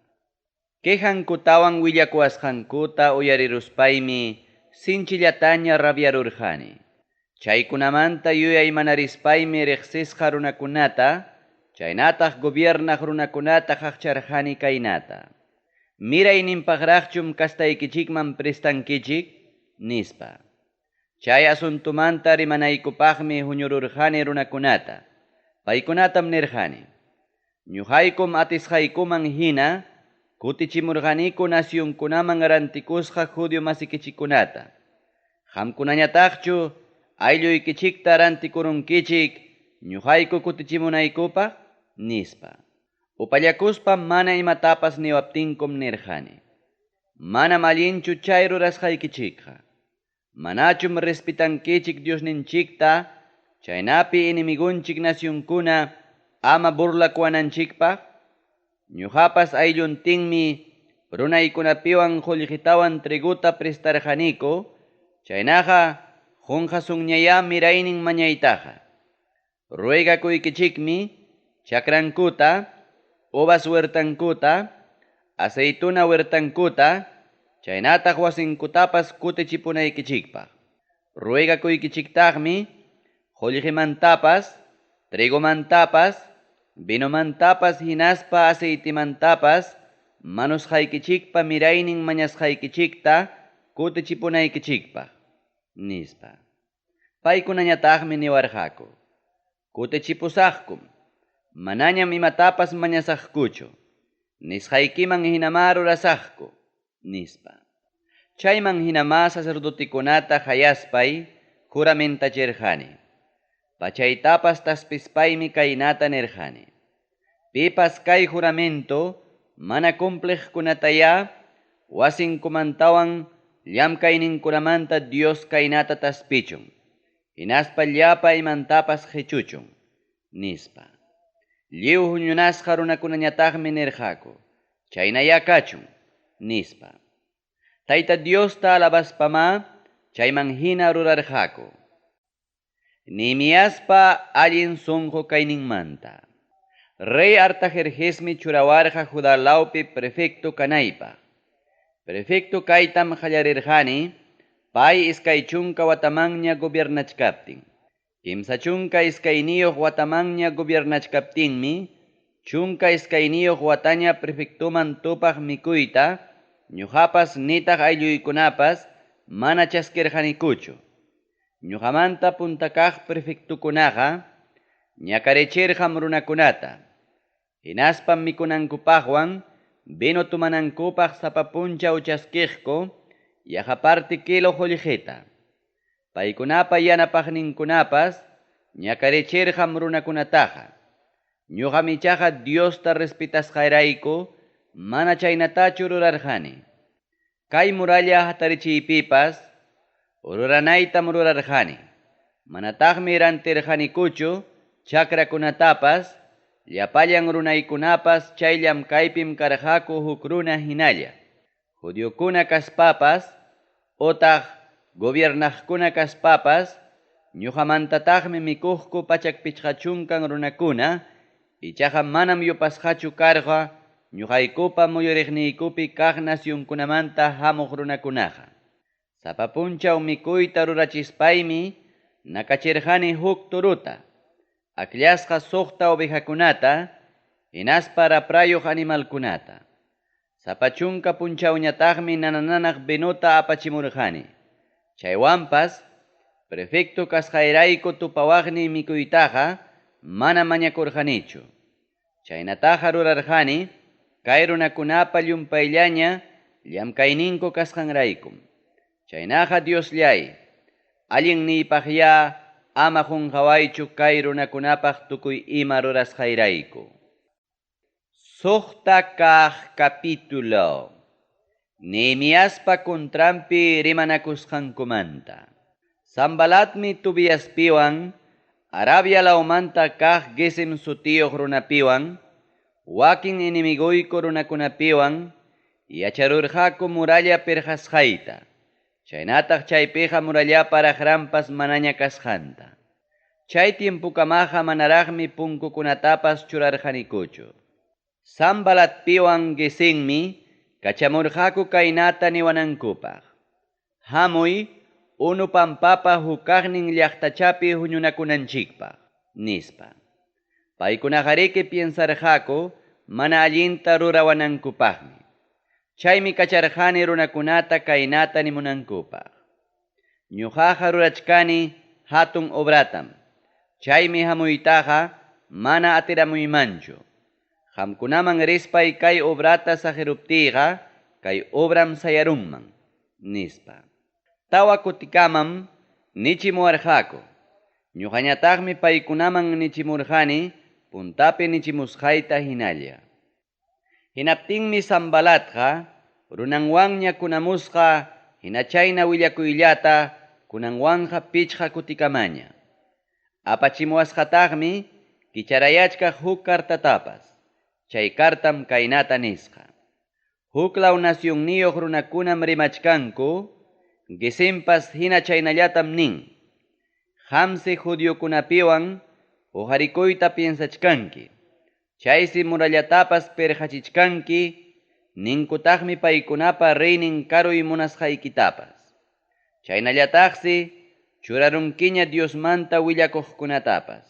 Quejankutawan willakuwasqankuta uyariruspaymi sinchillataña rabiarurqani. Chaykunamanta yuyay manarispaymi riqsisqa runakunata, chaynataq gobiernaq runakunata qaqcharqani kaynata. Mirayninpaqraqchum kastaykichikman prestankichik, nispa. Chay asuntumanta rimanaykupaqmi huñururqani runakunata. Paykunatam nirqani, ñuqaykum atisqaykuman hina, kutichimurqaniku nacionkunaman rantikusqa judio masikichikunata. Qamkunañataqchu aylluykichikta rantikurunkichik ñuqayku kutichimunaykupaq, nispa. Upallakuspa mana imatapas niwaptinkum nirqani, manam allinchu chay rurasqaykichikqa. Manachum respetankichik Diosninchikta, chaynapi inimigunchik nacionkuna ama burlakuananchikpaq. Ñuqapas aylluntinmi runaykunapiwan qullqitawan triguta prestarqaniku, chaynaqa qunqasunñaya miraynin mañaytaqa. Ruegakuykichikmi chakrankuta, uvas huertankuta, aceituna huertankuta, chaynataq wasinkutapas kutichipunaykichikpaq. Ruegakuykichiktaqmi qullqimantapas, trigumantapas, vinomantapas hinaspa aceitimantapas manusqaykichikpa miraynin mañasqaykichikta kutichipunaykichikpaq, nispa. Paykunañataqmi niwarqaku, kutichipusaqkum, manañam imatapas mañasaqkuchu, nisqaykiman hinama rurasaqku, nispa. Chayman hinama sacerdotikunata hayaspay juramentachirqani. Pachaytapas taspispaymi kaynata nirqani, pipas kay juramento mana cumpliqkunataya wasinkumantawan llamkayninkunamanta Dios kaynata taspichun, hinaspa llapa imantapas qhichuchun, nispa. Lliw huñunasqa runakunañataqmi nirqaku, chaynaya kachun, nispa. Tayta Diosta alabaspama chayman hina rurarqaku. Nimiaspa allin sunqu kayninmanta. Rey Artajerjesmi churawarqa Judalawpi prefecto kanaypaq. Prefecto kaytam qallarirqani, pay iskay chunka watamanña gobiernachkaptin. Kimsa chunka iskayniyuq watamanña gobiernachkaptinmi, chunka iskayniyuq wataña prefectuman tupaq mikuyta, ñuqapas nitaq aylluykunapas mana chaskirqanikuchu. Ñuqamanta puntakaq prefectukunaqa ñakarichirqam runakunata. Hinaspam mikunankupaqwan vino tumanankupaq sapapuncha uchaskijku yahaparti kilo qullqita. Paykunapa yanapaqninkunapas ñakarichirqam runakunataqa. Ñuqamichaqa Diosta respetasqayrayku mana chaynatachu rurarqani. Kay muralla hatarichiypipas ururanaytam rurarqani. Manataqmi rantirqanikuchu chakrakunatapas, llapallan runaykunapas chayllam kaypim karqaku huk runa hinalla. Judiokuna kaspapas, otaq gobiernaqkuna kaspapas, ñuqamantataqmi mikuqku pachak pichqachunkan runakuna, ichaqa manam yupasqachu karqa ñuqaykupa muyuriqniykupi kaq nacionkunamanta hamuq runakunaqa. Sapapunchaw mikuyta rurachispaymi nakachirqani huk turuta, aklasqa suqta ovejakunata, hinaspa raprayuq animalkunata. Sapachunka punchawñataqmi nananaq binuta apachimurqani. Chaywanpas prefecto kasqayrayku tupawaqni mikuytaqa mana mañakurqanichu. Chaynataqa rurarqani kay runakunapa llumpayllaña llamkayninku kasqanraykum. Chaynaqa Diosllay, allin niypaqya ama qunqawaychu kay runakunapaq tukuy ima rurasqayrayku. Suqta kaq capítulo. Nehemiaspa contrampi rimanakusqankumanta. Sambalatmi Tobiaspiwan, Arabia laumanta kaq Gesem sutiyuq runapiwan, wakin inimiguyku runakunapiwan, yacharurqaku muralla pirqasqayta. Chaynataq chaypiqa murallapa raqranpas manaña kasqanta. Chay tiempukamaqa manaraqmi punkukunatapas churarqanikuchu. Sambalatpiwan Gesemmi kachamurqaku kaynata niwanankupaq. Hamuy unu pampapa hukaqnin llaqtachapi huñunakunanchikpaq, nispa. Paykunaqariki piensarqaku mana allinta rurawanankupaqmi. Chaymi kacharqani runakunata kaynata nimunankupaq. Ñuqaqa rurachkani hatun obratam. Chaymi hamuytaqa mana atiramuymanchu. Qamkunaman rispay kay obrata saqiruptiyqa kay obram sayarunman, nispa. Tawa kutikamam nichimuwarqaku. Ñuqañataqmi paykunaman nichimurqani puntapi nichimusqayta hinalla. Hinaptinmi Sambalatqa runanwanña kunamusqa hinachayna willakuyllata kunanwanqa pichqa kutikamaña. Apachimuwasqataqmi kicharayachkaq huk kartatapas. Chay kartam kaynata nisqa. Huklaw nacionniyuq runakunam rimachkanku, Gesempas hina chaynallatam nin. Qamsi judiokunapiwan uharikuyta piensachkanki. Chaysi murallatapas perqachichkanki, ninkutaqmi paykunapa reynin karuy munasqaykitapas. Chaynallataqsi churarunkiña Diosmanta willakuqkunatapas.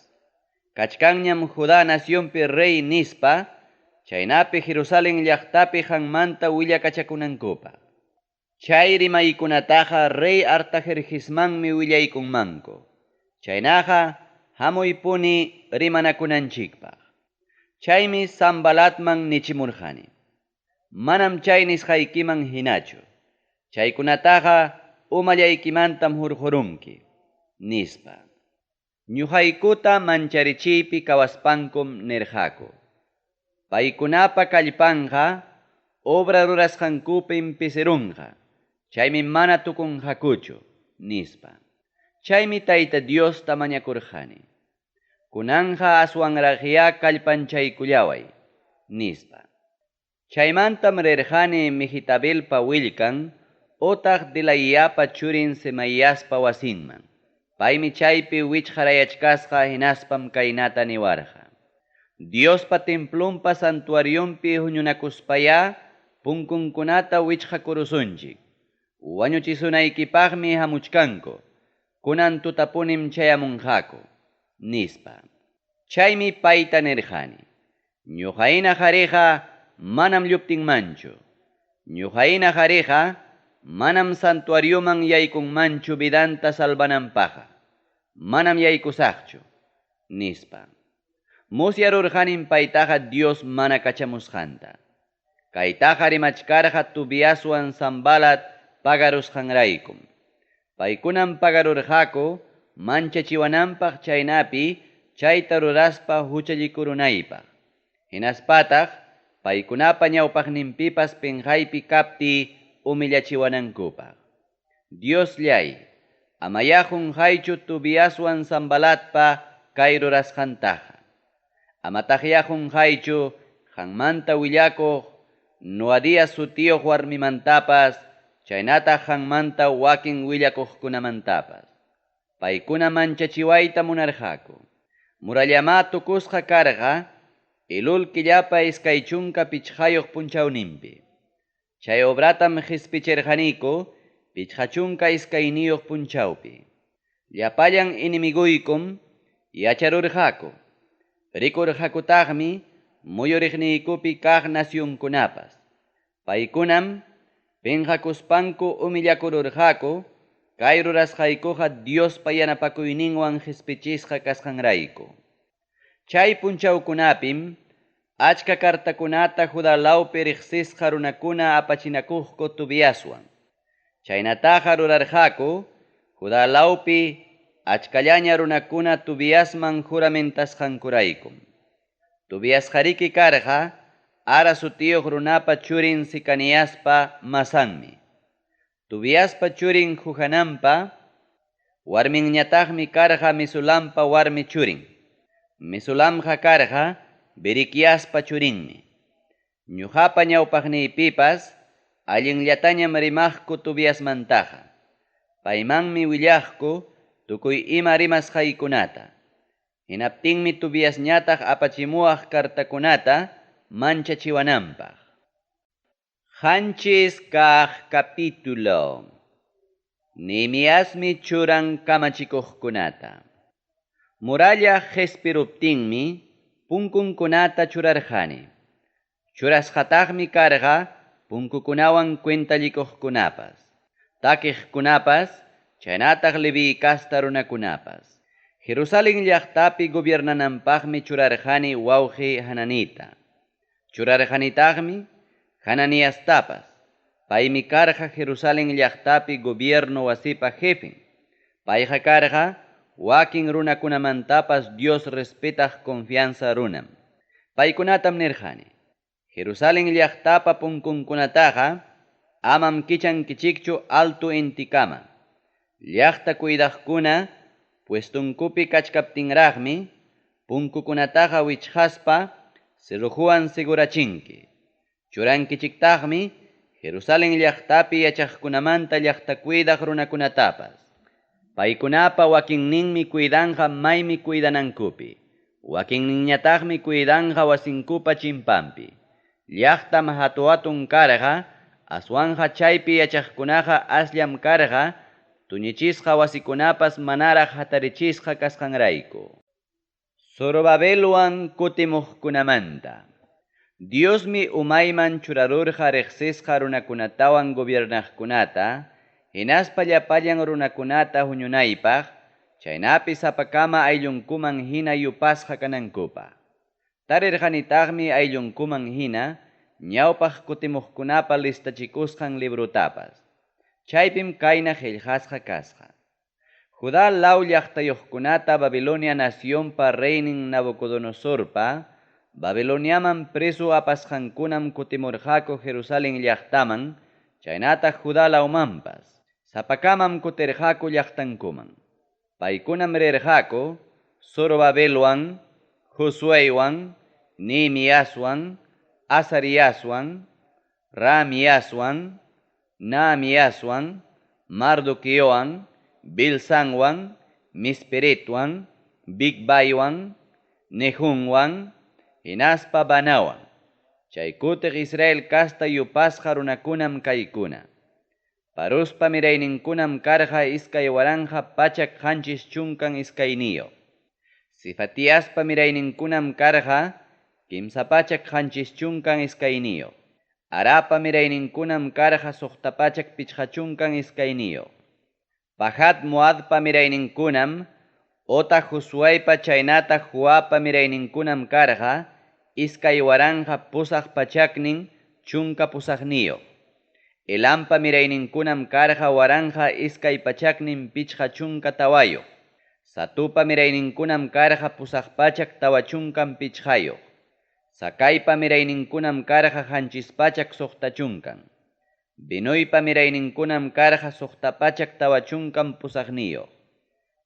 Kachkanñam Judá nacionpi rey nispa, chaynapi Jerusalén llaqtapi hanmanta willakachakunankupaq. Chay rimaykunataqa rey Artajerjesmanmi willaykunmanku. Chaynaqa hamuypuni rimanakunanchikpaq. Chaymi Sambalatman nichimurqani. Manam chay nisqaykiman hinachu. Chaykunataqa umallaykimantam hurqurunki, nispa. Ñuqaykuta mancharichiypi kawaspankum nirqaku. Paykunapa kallpanqa obra rurasqankupim pisirunqa. Chaymi mana tukunqakuchu, nispa. Chaymi Tayta Diosta mañakurqani. Kunanja aswanraqya kallpanchaykullaway, nispa. Chaymantam rirqani Mehetabelpa willkan, otaq Delayapa churin Semaiyaspa wasinman. Paymi chaypi wichqarayachkasqa hinaspam kaynata niwarqa. Diospa templumpa santuariumpi huñunakuspaya punkunkunata wichqakurusunchik. Wañuchisunaykipaqmi hamuchkanku. Kunan tutapunim chayamunqaku, nispa. Chaymi payta nirqani. Ñuqayna qariqa manam lluptinmanchu. Ñuqayna qariqa manam santuariuman yaykunmanchu vidanta salvananpaqa. Manam yaykusaqchu, nispa. Musyarurqanin paytaqa Dios mana kachamusqanta. Kaytaqa rimachkarqa Tobiaswan Sambalat pagarusqanraykum. Paykunam pagarurqaku manchachiwananpaq chaynapi chayta ruraspa huchallikurunaypaq. Hinaspataq paykunapa ñawpaqninpipas penqaypi kapti umillachiwanankupaq. Diosllay, amaya qunqaychu Tobiaswan Sambalatpa kay rurasqantaqa. Amataqya qunqaychu qanmanta willakuq Noadías sutiyuq warmimantapas, chaynataq qanmanta wakin willakuqkunamantapas. Paykuna manchachiwayta munarqaku. Murallama tukusqa karqa, Ilul killapa iskay chunka pichqayuq punchawnimpi. Chay obratam hispicherqaniku pichqa chunka iskayniyuq punchawpi. Llapallan inimiguykum yacharurqaku. Rikurqakutaqmi muyuriqniykupi kaq nacionkunapas. Paykunam penqakuspanku umillakururqaku kay rurasqaykuqa Diospa yanapakuyninwan hispichisqa kasqanrayku. Chay punchawkunapim achka kartakunata Judalawpi riqsisqa runakuna apachinakuqku Tobiaswan. Chaynataqa rurarqaku Judalawpi achkallaña runakuna Tobiasman juramentasqankuraykum. Tobiasqariki karqa Ara sutiyuq runapa churin Sikaniaspa masanmi. Tobiaspa churin Juhananpa warminñataqmi karqa Mesulampa warmi churin. Mesulamqa karqa Berequiaspa churinmi. Ñuqapa ñawpaqniypipas allinllatañam rimaqku Tobiasmantaqa. Paymanmi willaqku tukuy ima rimasqaykunata. Hinaptinmi Tobiasñataq apachimuwaq kartakunata manchachiwananpaq. Qanchis kaq capítulo. Nehemiasmi churan kamachikuqkunata. Muralla qespiruptinmi punkunkunata churarqani. Churasqataqmi karqa punkukunawan cuentalikuqkunapas. Takiqkunapas chaynataq Levi kasta runakunapas. Jerusalén llaqtapi gobiernananpaqmi churarqani wawqi Hananita. Churarqanitaqmi Hananiastapas. Paymi karqa Jerusalén llaqtapi gobierno wasipa jefe. Payqa karqa wakin runakunamantapas Dios respetaq confianza runam. Paykunatam nirqani. Jerusalén llaqtapa punkunkunataqa amam kichankichikchu alto intikama. Llaqta cuidaqkuna puestunkupi kachkaptinraqmi punkukunataqa wichqaspa cerrojuan segurachinki. Churankichiktaqmi Jerusalén llaqtapi yachaqkunamanta llaqta cuidaq runakunatapas. Paykunapa wakinninmi cuidanqa maymi cuidanankupi. Wakinninñataqmi cuidanqa wasinkupa chimpampi. Llaqtam hatuatun karqa aswanqa chaypi yachaqkunaqa aslam karqa tuñichisqa wasikunapas manaraq hatarichisqa kasqanrayku. Zorobabelwan kutimuqkunamanta. Diosmi umayman churarurqa riqsisqa runakunatawan gobiernaqkunata, hinaspa llapallan runakunata huñunaypaq, chaynapi sapakama ayllunkuman hina yupasqa kanankupaq. Tarirqanitaqmi ayllunkuman hina ñawpaq kutimuqkunapa listachikusqan librutapas. Chaypim kayna qillqasqa kasqa. Judá law llaqtayuqkunata Babilonia nacionpa reynin Nabucodonosorpa Babiloniaman preso apasqankunam kutimurqaku Jerusalén llaqtaman, chaynataq Judá lawmanpas. Sapakamam kutirqaku llaqtankuman. Paykunam rirqaku Zorobabelwan, Josuewan, Nehemiaswan, Azariaswan, Ramiaswan, Naamiaswan, Mardoqueowan, Bilsanwan, Misperetwan, Bigbaywan, Nehumwan, hinaspa Banawan. Chaykutiq Israel kasta yupasqa runakunam kaykuna. Paruspa mirayninkunam karqa iskay waranja pachak qanchis chunkan iskayniyo. Sifatiaspa mirayninkunam karqa kimsa pachak qanchis chunkan iskayniyo. Arapa mirayninkunam karqa suqta pachak pichqa chunkan iskayniyo. Pahat Moabpa mirayninkunam Ota Josuaypa chaynata Joapa mirayninkunam karqa iskay waranja pusaq pachaknin chunka pusaqniyo. Elampa mirayninkunam karqa waranja iskay pachaknin pichqa chunka tawayo. Satupa mirayninkunam karqa pusaq pachak tawa chunkan pichqayo. Sakaypa mirayninkunam karqa qanchis pachak suqta chunkan. Binuypa mirayninkunam karqa suqta pachak tawa chunkan pusaqniyo.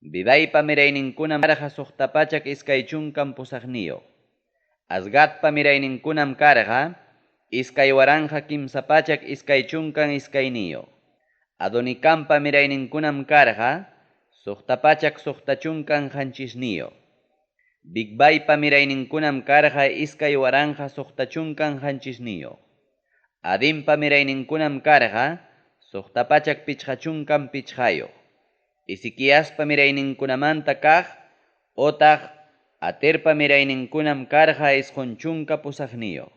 Bibaipa mirayninkunam karqa suqta pachak iskay chunkan pusaqniyo. Asgatpa mirayninkunam karqa iskay waranja kimsa pachak iskay chunkan iskayniyo. Adonikampa mirayninkunam karqa suqta pachak suqta chunkan qanchisniyo. Bigbaipa mirayninkunam karqa iskay waranja suqtachunkan hanchisniyo. Adinpa mirayninkunam karqa suqtapachak pichqachunkan pichqayo. Isikiaspa mirayninkunamanta kaq otaq aterpa mirayninkunam karqa isqunchunka pusaqniyo.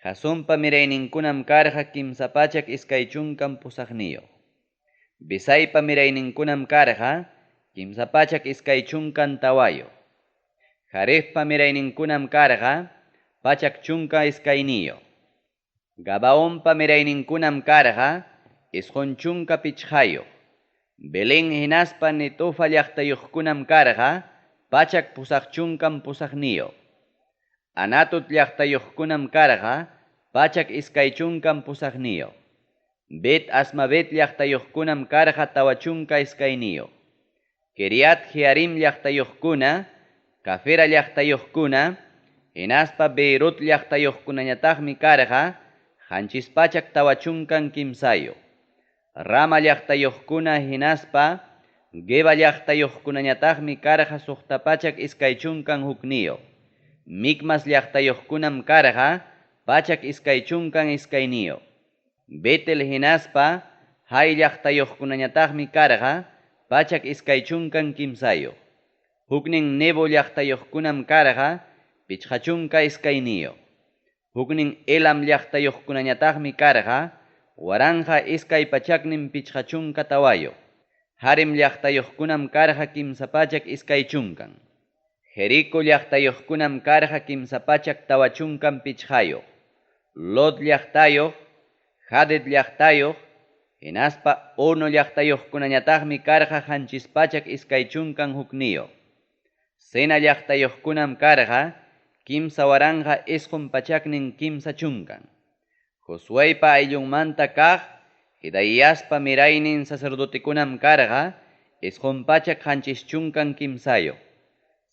Jasumpa mirayninkunam karqa kimsapachak iskaychunkan pusaqniyo. Bisaypa mirayninkunam karqa kimsapachak iskaychunkan tawayo. Jarefpa mirayninkunam karqa pachak chunka iskayniyo. Gabaonpa mirayninkunam karqa isqunchunka pichqayo. Belén hinaspa Netofa llaqtayuqkunam karqa pachak pusaqchunkan pusaqniyo. Anatut llaqtayuqkunam karqa pachak iskaychunkan pusaqniyo. Bet Asmavet llaqtayuqkunam karqa tawachunka iskayniyo. Kiriat Jearim llaqtayuqkuna, Kafera llaqtayuqkuna, hinaspa Beirut llaqtayuqkunañataqmi karqa hanchispachak tawachunkan kimsayo. Rama llaqtayuqkuna hinaspa Geba llaqtayuqkunañataqmi karqa suqtapachak iskaychunkan hukniyo. Mikmas llaqtayuqkunam karqa pachak iskaychunkan iskayniyo. Betel hinaspa Hay llaqtayuqkunañataqmi karqa pachak iskaychunkan kimsayo. Huknin Nebo llaqtayuqkunam karqa pichqachunka iskayniyo. Huknin Elam llaqtayuqkunañataqmi karqa waranja iskay pachaknin pichqachunka tawayo. Harim llaqtayuqkunam karqa kimsapachak iskaychunkan. Jeriko llaqtayuqkunam karqa kimsapachak tawachunkan pichqayo. Lot llaqtayuq, Hadid llaqtayuq, hinaspa Ono llaqtayuqkunañataqmi karqa hanchispachak iskaychunkan hukniyo. Sena llaqtayuqkunam karqa kimsa waranja isqun pachaknin kimsa chunkan. Josuaypa ayllunmanta kaq Hidayaspa miraynin sacerdotekunam karqa isqun pachak hanchischunkan kimsayo.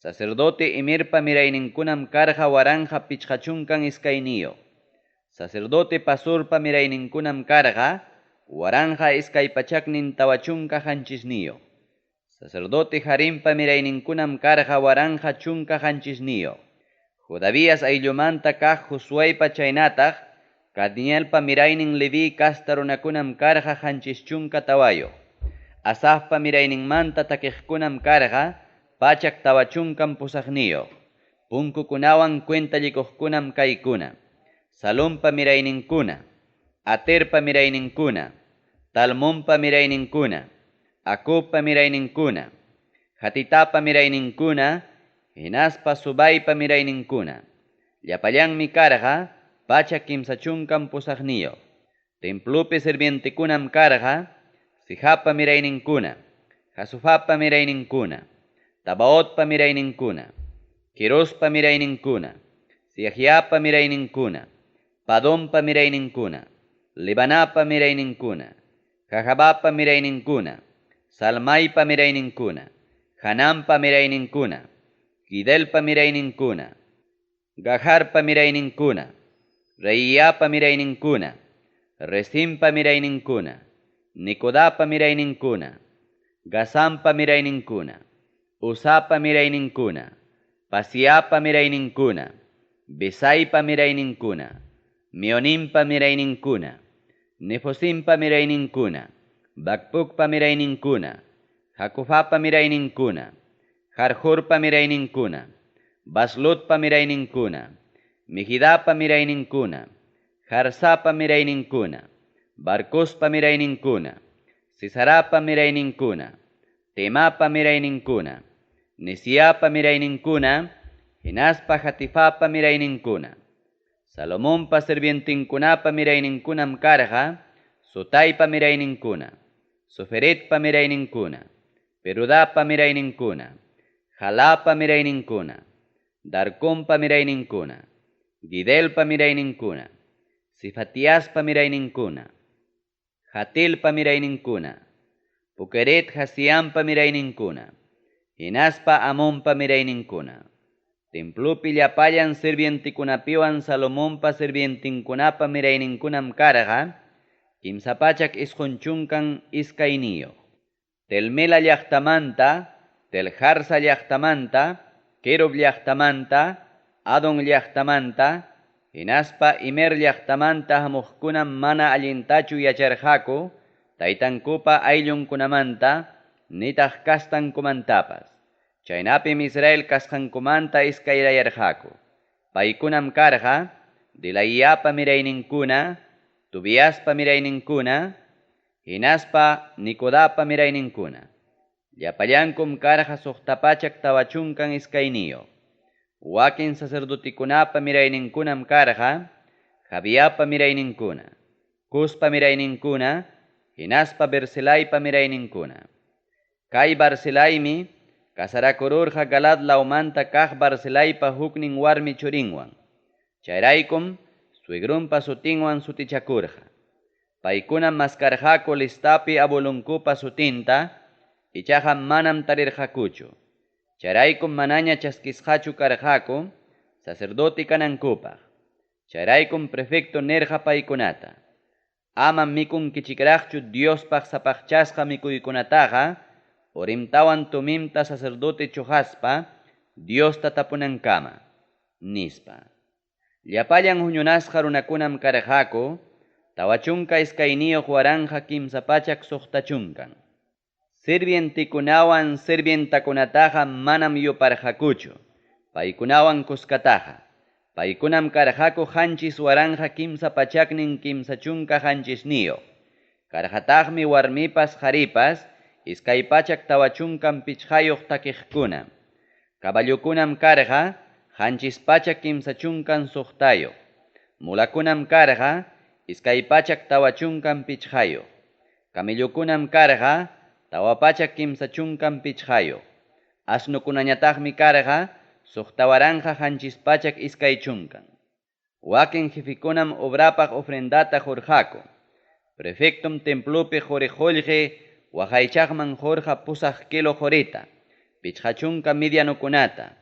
Sacerdote Imerpa mirayninkunam karqa waranja pichqachunkan iskayniyo. Sacerdote Pasurpa mirayninkunam karqa waranja iskay pachaknin tawachunka hanchisniyo. Sacerdote Harimpa mirayninkunam karqa waranja chunka hanchisniyo. Jodavías ayllumanta kaq Josuaypa chaynataq Kadmielpa miraynin Levi kasta runakunam karqa hanchischunka tawayo. Asafpa mirayninmanta takiqkunam karqa pachak tawachunkan pusaqniyo. Punkukunawan cuentalikuqkunam kaykuna. Salompa mirayninkuna, Aterpa mirayninkuna, Talmonpa mirayninkuna, Akubpa mirayninkuna, Hatitapa mirayninkuna, hinaspa Subaypa mirayninkuna. Llapallanmi karqa pachak kimsachunkan pusaqniyo. Templopi sirvientekunam karqa Sijapa mirayninkuna, Jasufapa mirayninkuna, Tabaotpa mirayninkuna, Kirospa mirayninkuna, Siahiapa mirayninkuna, Padompa mirayninkuna, Libanapa mirayninkuna, Jajabapa mirayninkuna, Salmaypa mirayninkuna, Hanampa mirayninkuna, Gidelpa mirayninkuna, Gajarpa mirayninkuna, Reiyapa mirayninkuna, Resimpa mirayninkuna, Nikodapa mirayninkuna, Gasampa mirayninkuna, Usapa mirayninkuna, Pasiapa mirayninkuna, Besaypa mirayninkuna, Mionimpa mirayninkuna, Nefosimpa mirayninkuna, Bakpukpa mirayninkuna, Hakufapa mirayninkuna, Harjurpa mirayninkuna, Baslutpa mirayninkuna, Mihidapa mirayninkuna, Harsapa mirayninkuna, Barcospa mirayninkuna, Sisarapa mirayninkuna, Temapa mirayninkuna, Nesiapa mirayninkuna, hinaspa Hatifapa mirayninkuna. Salomonpa sirvientinkunapa mirayninkunam karqa Sutaypa mirayninkuna, Soferetpa mirayninkuna, Perudapa mirayninkuna, Jalapa mirayninkuna, Darconpa mirayninkuna, Gidelpa mirayninkuna, Sifatiaspa mirayninkuna, Hatilpa mirayninkuna, Pukeret Hasiampa mirayninkuna, hinaspa Amonpa mirayninkuna. Templopi llapayan sirvientikunapiwan Salomonpa sirvientinkunapa mirayninkunam karqa kimsapachak isqunchunkan iskayniyo. Telmela llaqtamanta, Teljarsa llaqtamanta, Kerub llaqtamanta, Adon llaqtamanta, hinaspa Imer llaqtamanta hamuqkunam mana allintachu yacharqaku, taytankupa ayllunkunamanta, nitaq kastankumantapas. Chaynapim Israel kasqankumanta iskayrayarqaku. Paykunam karqa, Dilaiyapa mirayninkuna, Tobiaspa mirayninkuna, hinaspa Nicodapa mirayninkuna. Llapallankum karqa suqtapachak tawachunkan iskayniyo. Wakin sacerdotikunapa mirayninkunam karqa, Jabiapa mirayninkuna, Cuspa mirayninkuna, hinaspa Bercelaypa mirayninkuna. Kay Barcelaymi, kasarakururqa Galad laumanta kaq Barcelaypa huknin warmi churinwan. Chayraykum, suegrunpa sutinwan sutichakurqa. Paykunam maskarqaku listapi abulunkupa sutinta, ichaqa manam tarirqakuchu. Chayraykum manaña chaskisqachu karqaku, sacerdote kanankupaq. Chayraykum prefecto nerqa paykunata. Ama mikunkichikraqchu Diospaq sapaqchasqa mikuykunataqa, orimtawan tumimta sacerdote chuqaspa, Diosta tapunankama, nispa. Llapallan huñunasqa runakunam karqaku, tawachunka iskayniyuq waranja kimsapachak suqtachunkan. Sirvientikunawan sirvientakunataqa manam yuparqakuchu, paykunawan kuskataqa. Paykunam karqaku qanchis waranja kimsa pachaknin kimsachunka qanchisniyo. Karqataqmi warmipas qharipas, iskay pachak tawachunkan pichqayuq takiqkuna. Caballukunam karqa, qanchis pachak kimsachunkan suqtayuq. Mulakunam karqa, iskay pachak tawachunkan pichqayuq. Camellukunam karqa, tawapachak kimsachunkan pichqayuq. Asnukunañataqmi karqa, suqtawaranja qanchis pachak iskay chunkan. Wakin jefikunam obrapaq ofrendata hurqaku. Prefectum templopi huriqulqi, waqaychaqman hurqa pusaq kilo horita, pichqachunka medianukunata.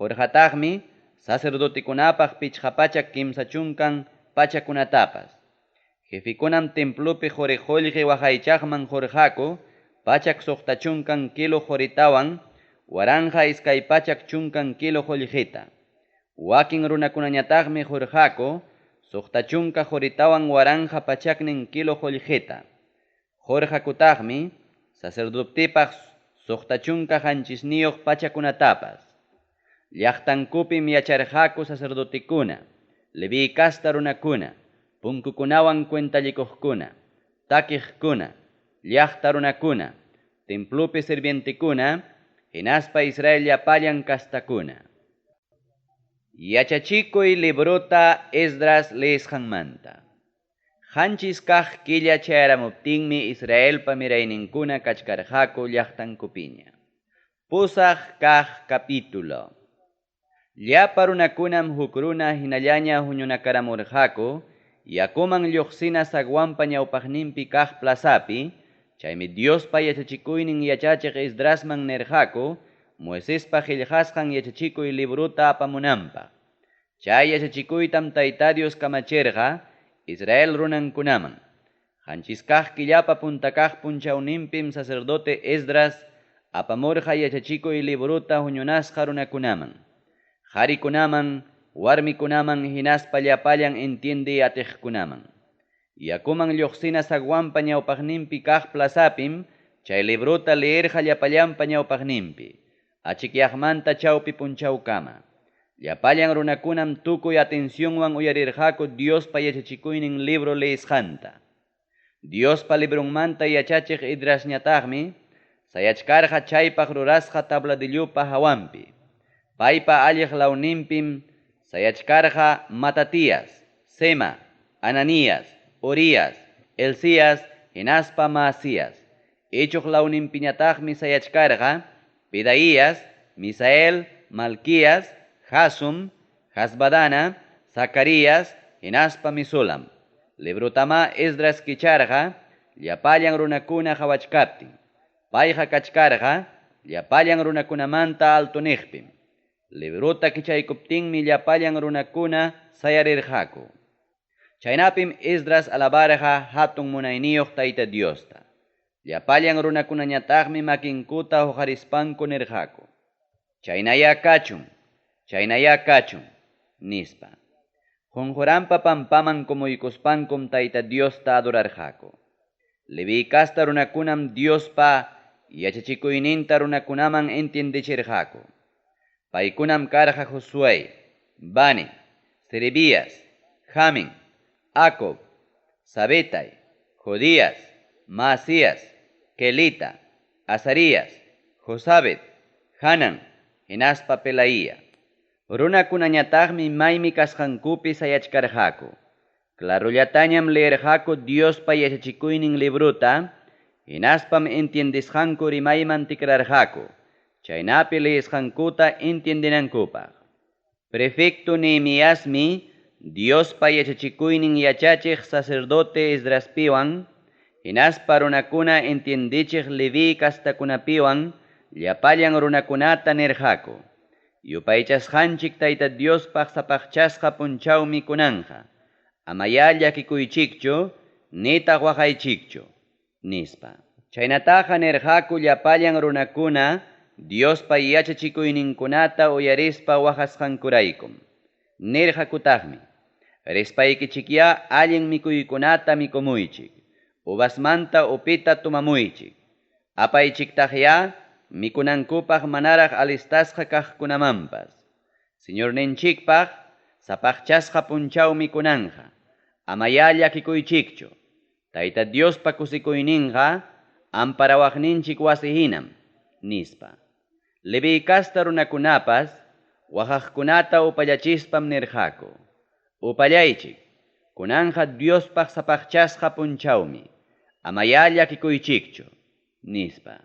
Hurqataqmi sacerdotikunapaq pichqapachak kimsachunkan pachakunatapas. Jefikunam templopi huriqulqi waqaychaqman hurqaku, pachak suqtachunkan kilo horitawan, waranja iskay pachak chunkan kilo hollqita. Wakin runakunañataqmi hurqaku, suqtachunka horitawan waranja pachaknin kilo hollqita. Hurqakutaqmi, sacerdotipaq suqtachunka qanchisniyuq pachakunatapas. Llaqtankupim yacharqaku sacerdotikuna, Leví kasta runakuna, punkukunawan cuentalikuqkuna, takiqkuna, llaqta runakuna, templopi sirvientikuna, hinaspa Israel llapallan kastakuna. Yachachikuy libruta Esdras leesqanmanta. Qanchis kaq killa chayaramuptinmi Israelpa mirayninkuna kachkarqaku llaqtankupiña. Pusaq kaq capítulo. Llapa runakunam huk runa hinallaña huñunakaramurqaku, yakuman lluqsina sagwanpa ñawpaqninpi kaq plazapi, chaymi Diospa yachachikuynin yachachiq Esdrasman nirqaku, Moisespa qillqasqan yachachikuy libruta apamunanpaq. Chay yachachikuytam Tayta Dios kamachirqa, Israel runankunaman. Qanchis kaq killapa puntakaq punchawninpim sacerdote Esdras apamurqa yachachikuy libruta huñunasqa runakunaman. Qharikunaman, warmikunaman hinaspa llapallan entiende atiqkunaman. Yakuman lluqsina sagwanpa ñawpaqninpi kaq plazapim, chay libruta leerqa llapallanpa ñawpaqninpi, achikyaqmanta chawpi punchawkama. Llapallan runakunam tukuy atencionwan uyarirqaku Diospa yachachikuynin libro leesqanta. Diospa librunmanta yachachiq Esdrasñataqmi, sayachkarqa chaypaq rurasqa tabladillupa hawanpi. Paypa alliq lawninpim sayachkarqa Matatías, Sema, Ananías, Urias, Elías, hinaspa Maasías. Ichuq lawninpiñataqmi sayachkarqa Pedaías, Misael, Malquías, Jasum, Hasbadana, Zacarías, hinaspa Mesulam. Librutama Esdras kicharqa, llapallan runakuna hawachkaptin. Payqa kachkarqa, llapallan runakunamanta altuniqpim. Libruta kichaykuptinmi llapallan runakuna sayarirqaku. Chaynapim Esdras alabarqa hatun munayniyuq Tayta Diosta. Llapallan runakunañataqmi makinkuta huqarispanku nirqaku. chaynaya kachun, nispa. Jonjorampa pampaman kumuykuspankum Tayta Diosta adorarqaku. Levi kasta runakunam Diospa yachachikuyninta runakunaman entiendichirqaku. Paykunam karqa Josué, Bani, Serebías, Jamin, Acob, Sabetay, Jodías, Maasías, Kelita, Azarías, Josabet, Hanan, hinaspa Pelaía. Runakunañataqmi maymi kasqankupi sayachkarqaku. Clarullatañam leerqaku Diospa yachachikuynin libruta, hinaspam entiendisqanku rimayman tikrarqaku. Chaynapi leesqankuta entiendinankupaq. Prefecto Nehemiasmi Diospa yachachikuynin yachachiq sacerdote Esdraspiwan, hinaspa runakuna entiendichiq Levi kastakunapiwan llapallan runakunata nirqaku. Yupaychasqanchik Tayta Diospaq sapaqchasqa punchawmi kunanja. Amaya llakikuychikchu, nitaq waqaychikchu, nispa. Chaynataqa nirqaku llapallan runakuna Diospa yachachikuyninkunata uyarispa waqasqankuraykum. Nirqakutaqmi, rispaykichikya allin mikuykunata mikumuychik, uvasmanta upita tumamuychik. Apaychiktaqya mikunankupaq manaraq alistasqa kaqkunamanpas. Señor ninchikpaq sapaqchasqa punchawmi kunanja. Amaya llakikuychikchu. Tayta Diospa kusikuyninqa amparawaqninchik wasihinam, nispa. Levi kasta runakunapas waqaqkunata upallachispam nirqaku. Upallaychik, kunanja Diospaq sapaqchasqa punchawmi. Amaya llakikuychikchu, nispa.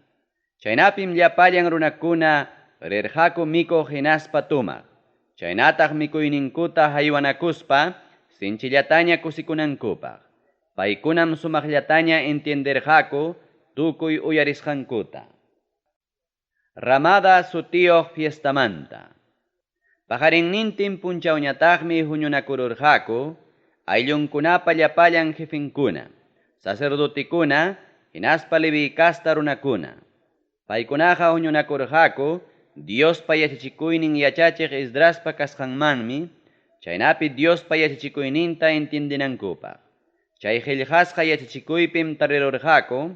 Chaynapim llapallan runakuna rirqaku mikuq hinaspa tumaq. Chaynataq mikuyninkuta haywanakuspa sinchillataña kusikunankupaq. Paykunam sumaqllataña entienderqaku tukuy uyarisqankuta. Ramada sutiyuq fiestamanta. Pajarinnintin punchawñataqmi huñunakururqaku ayllunkunapa llapallan jefinkuna, sacerdotikuna, hinaspa Levi kasta runakuna. Paykunaqa huñunakurqaku Diospa yachachikuynin yachachiq Esdraspa kasqanmanmi, chaynapi Diospa yachachikuyninta entiendinankupaq. Chay qillqasqa yachachikuypim tarirurqaku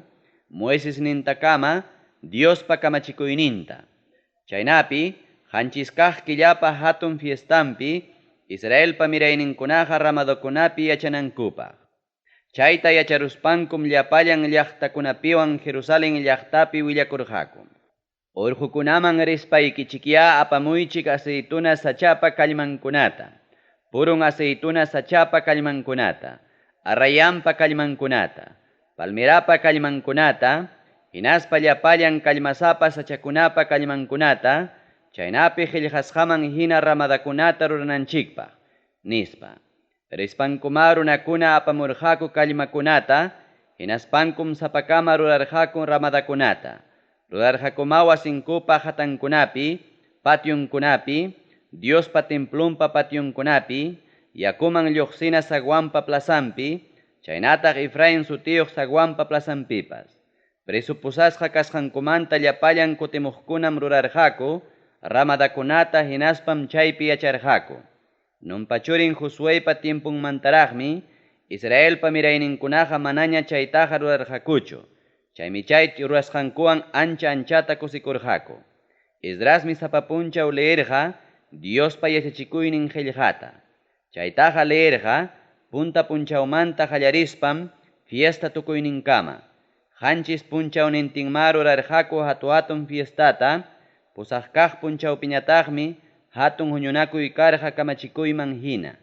Moisesnintakama Diospa kamachikuyninta. Chaynapi qanchiskaq killapa hatun fiestampi Israelpa mirayninkunaqa ramadokunapi yachanankupaq. Chayta yacharuspankum llapallan llaqtakunapiwan Jerusalén llaqtapi willakurqaku. Urqukunaman rispaykichikya apamuychik aceituna sachapa kallmankunata, purun aceituna sachapa kallmankunata, arrayanpa kallmankunata, palmirapa kallmankunata, hinaspa llapallan kallmasapa sachakunapa kallmankunata, chaynapi qillqasqaman hina ramadakunata rurananchikpaq, nispa. Rispankuma runakuna apamurqaku kallmakunata, hinaspankum sapakama rurarqaku ramadakunata. Rurarqakuma wasinkupa hatankunapi, patyunkunapi, Diospa templumpa patyunkunapi, yakuman lluqsina sagwanpa plazampi, chaynataq Efraín sutiyuq sagwanpa plazampipas. Presupusasqa kasqankumanta llapallan kutimuqkunam rurarqaku, ramadakunata hinaspam chaypi yacharqaku. Numpachurin Josuépa tiempunmantaraqmi, Israelpa mirayninkunaqa manaña chaytaqa rurarqakuchu. Chaymi chay rurasqankuwan anchata kusikurqaku. Esdrasmi sapapunchaw leerqa Diospa yachachikuynin qillqata. Chaytaqa leerqa punta punchawmanta qallarispam fiesta tukuyninkama. Qanchis punchawnintinma rurarqaku hatun fiestata, pusaq kaq punchawpiñataqmi hatun huñunakuy karqa kamachikuyman hina.